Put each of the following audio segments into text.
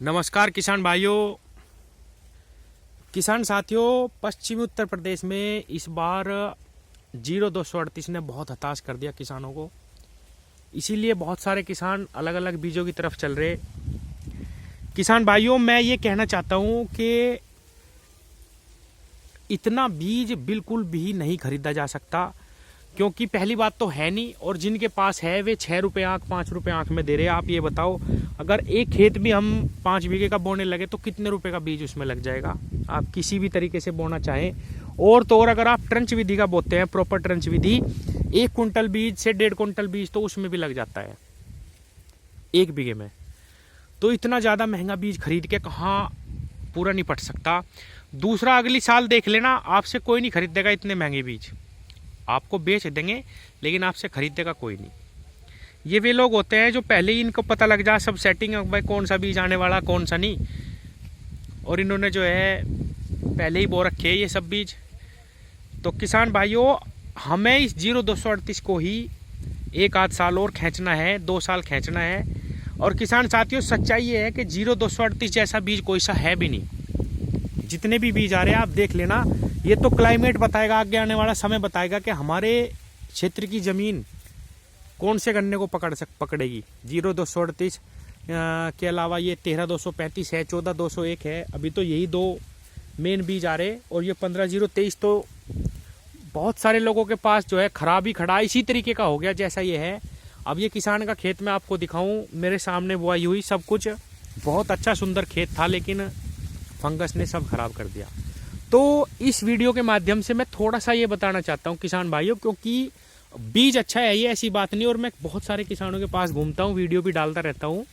नमस्कार किसान भाइयों, किसान साथियों। पश्चिमी उत्तर प्रदेश में इस बार 0238 ने बहुत हताश कर दिया किसानों को। इसीलिए बहुत सारे किसान अलग अलग बीजों की तरफ चल रहे। किसान भाइयों, मैं ये कहना चाहता हूँ कि इतना बीज बिल्कुल भी नहीं खरीदा जा सकता, क्योंकि पहली बात तो है नहीं, और जिनके पास है वे 6 रुपये आंख 5 रुपये आंख में दे रहे हैं। आप ये बताओ, अगर एक खेत भी हम 5 बीघे का बोने लगे तो कितने रुपए का बीज उसमें लग जाएगा। आप किसी भी तरीके से बोना चाहें, और तो और अगर आप ट्रंच विधि का बोते हैं, प्रॉपर ट्रंच विधि, 1 कुंटल बीज से 1.5 कुंटल बीज तो उसमें भी लग जाता है 1 बीघे में। तो इतना ज़्यादा महंगा बीज खरीद के कहाँ पूरा नहीं पट सकता। दूसरा, अगली साल देख लेना, आपसे कोई नहीं खरीदेगा इतने महंगे बीज। आपको बेच देंगे लेकिन आपसे खरीदेगा कोई नहीं। ये वे लोग होते हैं जो पहले ही इनको पता लग जाए, सब सेटिंग भाई कौन सा बीज आने वाला कौन सा नहीं, और इन्होंने जो है पहले ही बो रखे हैं ये सब बीज। तो किसान भाइयों, हमें इस 0238 को ही 1 आध साल और खींचना है, 2 साल खींचना है। और किसान साथियों, सच्चाई ये है कि 0238 जैसा बीज कोई सा है भी नहीं। जितने भी बीज आ रहे हैं आप देख लेना, ये तो क्लाइमेट बताएगा, आगे आने वाला समय बताएगा कि हमारे क्षेत्र की ज़मीन कौन से गन्ने को पकड़ेगी। 0238 के अलावा ये 13235 है, 14201 है। अभी तो यही 2 मेन बीज आ रहे, और ये 15023 तो बहुत सारे लोगों के पास जो है खराब ही खड़ा इसी तरीके का हो गया जैसा ये है। अब ये किसान का खेत मैं आपको दिखाऊं, मेरे सामने बुआई हुई, सब कुछ बहुत अच्छा सुंदर खेत था, लेकिन फंगस ने सब खराब कर दिया। तो इस वीडियो के माध्यम से मैं थोड़ा सा ये बताना चाहता हूँ किसान भाइयों, क्योंकि बीज अच्छा है ये ऐसी बात नहीं, और मैं बहुत सारे किसानों के पास घूमता हूँ, वीडियो भी डालता रहता हूँ।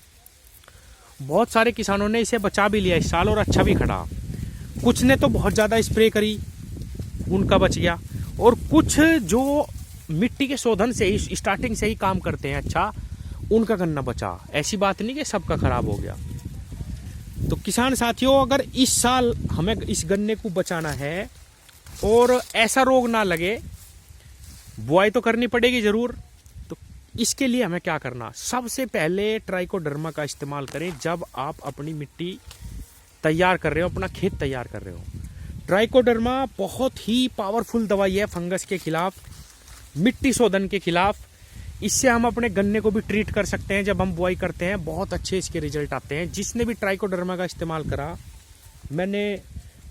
बहुत सारे किसानों ने इसे बचा भी लिया इस साल, और अच्छा भी खड़ा। कुछ ने तो बहुत ज़्यादा स्प्रे करी, उनका बच गया, और कुछ जो मिट्टी के शोधन से ही स्टार्टिंग से ही काम करते हैं अच्छा, उनका गन्ना बचा। ऐसी बात नहीं कि सबका खराब हो गया। तो किसान साथियों, अगर इस साल हमें इस गन्ने को बचाना है और ऐसा रोग ना लगे, बुआई तो करनी पड़ेगी जरूर। तो इसके लिए हमें क्या करना, सबसे पहले ट्राइकोडर्मा का इस्तेमाल करें जब आप अपनी मिट्टी तैयार कर रहे हो, अपना खेत तैयार कर रहे हो। ट्राइकोडर्मा बहुत ही पावरफुल दवाई है फंगस के खिलाफ, मिट्टी शोधन के खिलाफ। इससे हम अपने गन्ने को भी ट्रीट कर सकते हैं जब हम बुआई करते हैं, बहुत अच्छे इसके रिजल्ट आते हैं। जिसने भी ट्राइकोडर्मा का इस्तेमाल करा, मैंने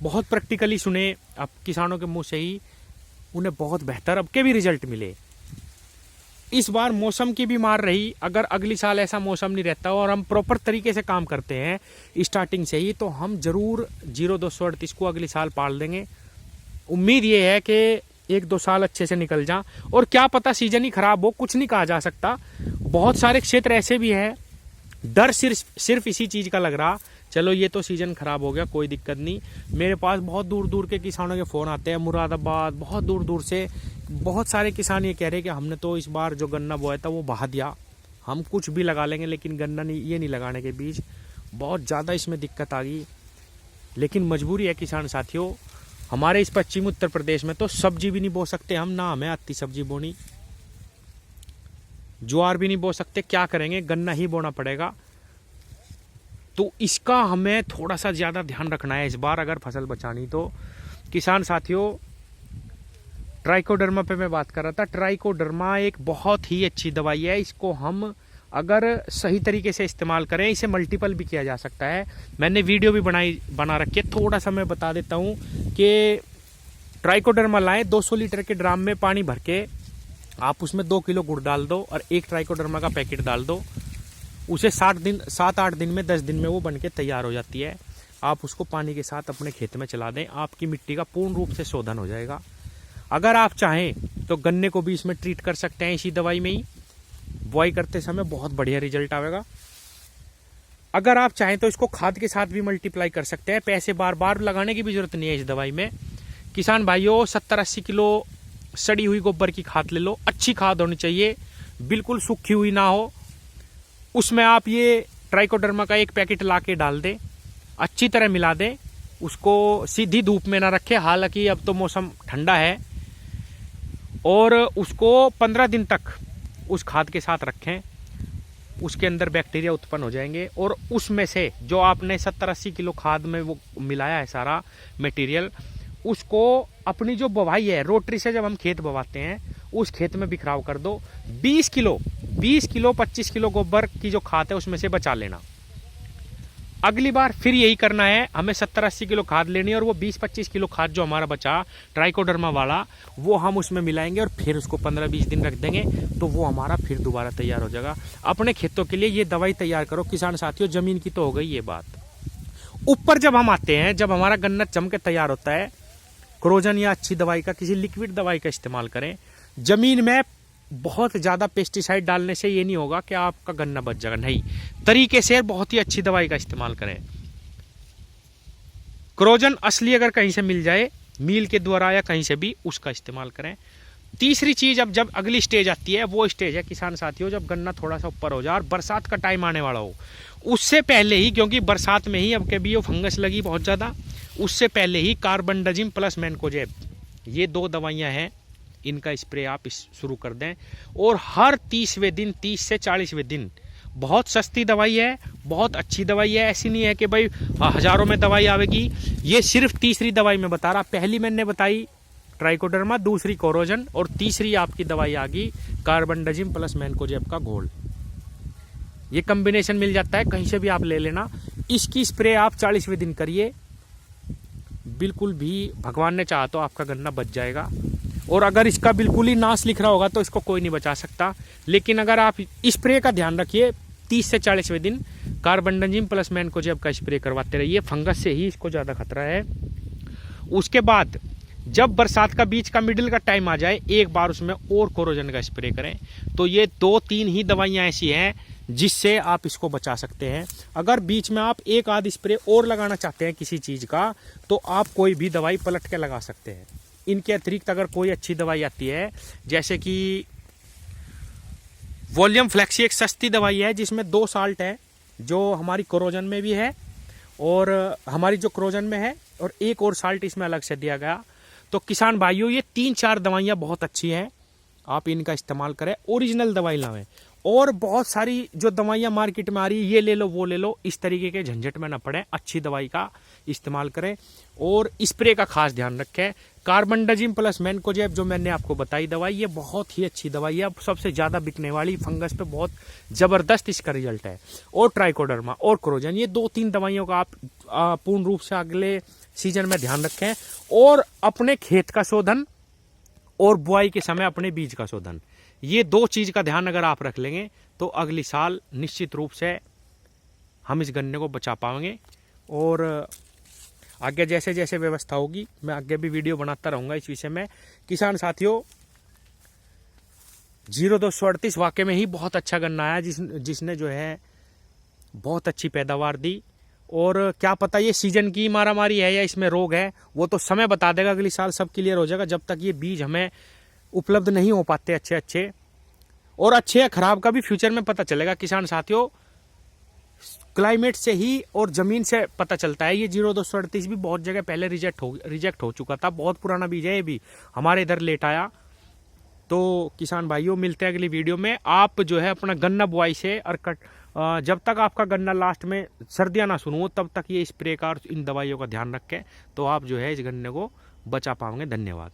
बहुत प्रैक्टिकली सुने अब किसानों के मुंह से ही, उन्हें बहुत बेहतर अब के भी रिजल्ट मिले। इस बार मौसम की भी मार रही, अगर अगली साल ऐसा मौसम नहीं रहता और हम प्रॉपर तरीके से काम करते हैं स्टार्टिंग से ही, तो हम जरूर 0238 को अगली साल पाल देंगे। उम्मीद ये है कि 1-2 साल अच्छे से निकल जा, और क्या पता सीजन ही खराब हो, कुछ नहीं कहा जा सकता। बहुत सारे क्षेत्र ऐसे भी हैं, डर सिर्फ इसी चीज का लग रहा, चलो ये तो सीजन खराब हो गया, कोई दिक्कत नहीं। मेरे पास बहुत दूर दूर के किसानों के फोन आते हैं, मुरादाबाद, बहुत दूर दूर से। बहुत सारे किसान ये कह रहे हैं कि हमने तो इस बार जो गन्ना बोया था वो बहा दिया, हम कुछ भी लगा लेंगे लेकिन गन्ना नहीं, ये नहीं लगाने के बीज, बहुत ज़्यादा इसमें दिक्कत आ गई। लेकिन मजबूरी है किसान साथियों, हमारे इस पश्चिमी उत्तर प्रदेश में तो सब्जी भी नहीं बो सकते हम, ना हमें आती सब्जी बोनी, ज्वार भी नहीं बो सकते, क्या करेंगे, गन्ना ही बोना पड़ेगा। तो इसका हमें थोड़ा सा ज़्यादा ध्यान रखना है इस बार अगर फसल बचानी। तो किसान साथियों, ट्राइकोडर्मा पे मैं बात कर रहा था। ट्राइकोडर्मा एक बहुत ही अच्छी दवाई है, इसको हम अगर सही तरीके से इस्तेमाल करें, इसे मल्टीपल भी किया जा सकता है। मैंने वीडियो भी बना रखी है, थोड़ा सा मैं बता देता हूँ कि ट्राइकोडर्मा लाएं, 200 लीटर के ड्राम में पानी भर के आप उसमें 2 किलो गुड़ डाल दो और 1 ट्राइकोडर्मा का पैकेट डाल दो। उसे 7-8 दिन में 10 दिन में वो बन के तैयार हो जाती है। आप उसको पानी के साथ अपने खेत में चला दें, आपकी मिट्टी का पूर्ण रूप से शोधन हो जाएगा। अगर आप चाहें तो गन्ने को भी इसमें ट्रीट कर सकते हैं इसी दवाई में ही, बुआई करते समय बहुत बढ़िया रिजल्ट आएगा। अगर आप चाहें तो इसको खाद के साथ भी मल्टीप्लाई कर सकते हैं, पैसे बार बार लगाने की भी जरूरत नहीं है इस दवाई में। किसान भाइयों, 70-80 किलो सड़ी हुई गोबर की खाद ले लो, अच्छी खाद होनी चाहिए, बिल्कुल सूखी हुई ना हो। उसमें आप ये ट्राइकोडर्मा का 1 पैकेट ला के डाल दें, अच्छी तरह मिला दें, उसको सीधी धूप में ना रखें, हालांकि अब तो मौसम ठंडा है, और उसको 15 दिन तक उस खाद के साथ रखें। उसके अंदर बैक्टीरिया उत्पन्न हो जाएंगे और उसमें से जो आपने 70-80 किलो खाद में वो मिलाया है सारा मटेरियल, उसको अपनी जो बवाई है रोटरी से जब हम खेत बवाते हैं उस खेत में बिखराव कर दो। 20 किलो 25 किलो गोबर की जो खाद है उसमें से बचा लेना। अगली बार फिर यही करना है, हमें 70-80 किलो खाद लेनी है और वो 20-25 किलो खाद जो हमारा बचा ट्राइकोडर्मा वाला वो हम उसमें मिलाएंगे और फिर उसको 15-20 दिन रख देंगे, तो वो हमारा फिर दोबारा तैयार हो जाएगा। अपने खेतों के लिए ये दवाई तैयार करो किसान साथियों। जमीन की तो हो गई ये बात। ऊपर जब हम आते हैं, जब हमारा गन्ना जम के तैयार होता है, क्रोजन या अच्छी दवाई का, किसी लिक्विड दवाई का इस्तेमाल करें। जमीन में बहुत ज़्यादा पेस्टिसाइड डालने से ये नहीं होगा कि आपका गन्ना बच जाएगा, नहीं, तरीके से बहुत ही अच्छी दवाई का इस्तेमाल करें। क्रोजन असली अगर कहीं से मिल जाए, मील के द्वारा या कहीं से भी, उसका इस्तेमाल करें। तीसरी चीज, अब जब अगली स्टेज आती है, वो स्टेज है किसान साथियों जब गन्ना थोड़ा सा ऊपर हो जाए और बरसात का टाइम आने वाला हो, उससे पहले ही, क्योंकि बरसात में ही अब कभी वो फंगस लगी बहुत ज़्यादा, उससे पहले ही कार्बनडाजिम प्लस मैनकोजेब, ये 2 दवाइयाँ हैं, इनका स्प्रे आप शुरू कर दें। और हर 30वें दिन, 30 से 40वें दिन, बहुत सस्ती दवाई है, बहुत अच्छी दवाई है। ऐसी नहीं है कि भाई हजारों में दवाई आवेगी, ये सिर्फ तीसरी दवाई में बता रहा। पहली मैंने बताई ट्राइकोडर्मा, दूसरी कोरोजन और तीसरी आपकी दवाई आ गई कार्बनडाजिम प्लस मैनकोजेब का घोल। ये कॉम्बिनेशन मिल जाता है, कहीं से भी आप ले लेना। इसकी स्प्रे आप 40वें दिन करिए, बिल्कुल भी भगवान ने चाहा तो आपका गन्ना बच जाएगा। और अगर इसका बिल्कुल ही नाश लिख रहा होगा तो इसको कोई नहीं बचा सकता। लेकिन अगर आप स्प्रे का ध्यान रखिए, 30 से 40वें दिन कार्बनडाजिम प्लस मैनकोजेब का स्प्रे करवाते रहिए, फंगस से ही इसको ज़्यादा खतरा है। उसके बाद जब बरसात का बीच का मिडिल का टाइम आ जाए, एक बार उसमें और कोरोजन का स्प्रे करें। तो ये 2-3 ही दवाइयाँ ऐसी हैं जिससे आप इसको बचा सकते हैं। अगर बीच में आप एक आध स्प्रे और लगाना चाहते हैं किसी चीज़ का, तो आप कोई भी दवाई पलट के लगा सकते हैं। इनके अतिरिक्त अगर कोई अच्छी दवाई आती है, जैसे कि वॉल्यूम फ्लेक्सी, एक सस्ती दवाई है जिसमें 2 साल्ट है, जो हमारी कोरोजन में भी है और हमारी जो क्रोजन में है, और एक और साल्ट इसमें अलग से दिया गया। तो किसान भाइयों, ये 3-4 दवाइयाँ बहुत अच्छी हैं, आप इनका इस्तेमाल करें, ओरिजिनल दवाई लाएं। और बहुत सारी जो दवाइयाँ मार्केट में आ रही है, ये ले लो वो ले लो, इस तरीके के झंझट में न पड़े, अच्छी दवाई का इस्तेमाल करें और स्प्रे का खास ध्यान रखें। कार्बनडाजिम प्लस मैनकोजेब जो मैंने आपको बताई दवाई, ये बहुत ही अच्छी दवाई है, सबसे ज़्यादा बिकने वाली, फंगस पे बहुत ज़बरदस्त इसका रिजल्ट है। और ट्राइकोडर्मा और क्रोजन, ये 2-3 दवाइयों का आप पूर्ण रूप से अगले सीजन में ध्यान रखें। और अपने खेत का शोधन और बुआई के समय अपने बीज का शोधन, ये 2 चीज़ का ध्यान अगर आप रख लेंगे तो अगली साल निश्चित रूप से हम इस गन्ने को बचा पाएंगे। और आगे जैसे जैसे व्यवस्था होगी, मैं आगे भी वीडियो बनाता रहूँगा इस विषय में। किसान साथियों, 0238 वाकई में ही बहुत अच्छा गन्ना आया, जिसने जो है बहुत अच्छी पैदावार दी। और क्या पता ये सीजन की मारामारी है या इसमें रोग है, वो तो समय बता देगा, अगली साल सब क्लियर हो जाएगा। जब तक ये बीज हमें उपलब्ध नहीं हो पाते अच्छे और अच्छे या खराब का भी फ्यूचर में पता चलेगा। किसान साथियों, क्लाइमेट से ही और जमीन से पता चलता है। ये 0238 भी बहुत जगह पहले रिजेक्ट हो चुका था, बहुत पुराना बीज है, ये भी हमारे इधर लेट आया। तो किसान भाइयों, मिलते हैं अगली वीडियो में। आप जो है अपना गन्ना बुआई से और जब तक आपका गन्ना लास्ट में सर्दियाँ ना शुरू हो, तब तक ये स्प्रे का और इन दवाइयों का ध्यान रखें, तो आप जो है इस गन्ने को बचा पाओगे। धन्यवाद।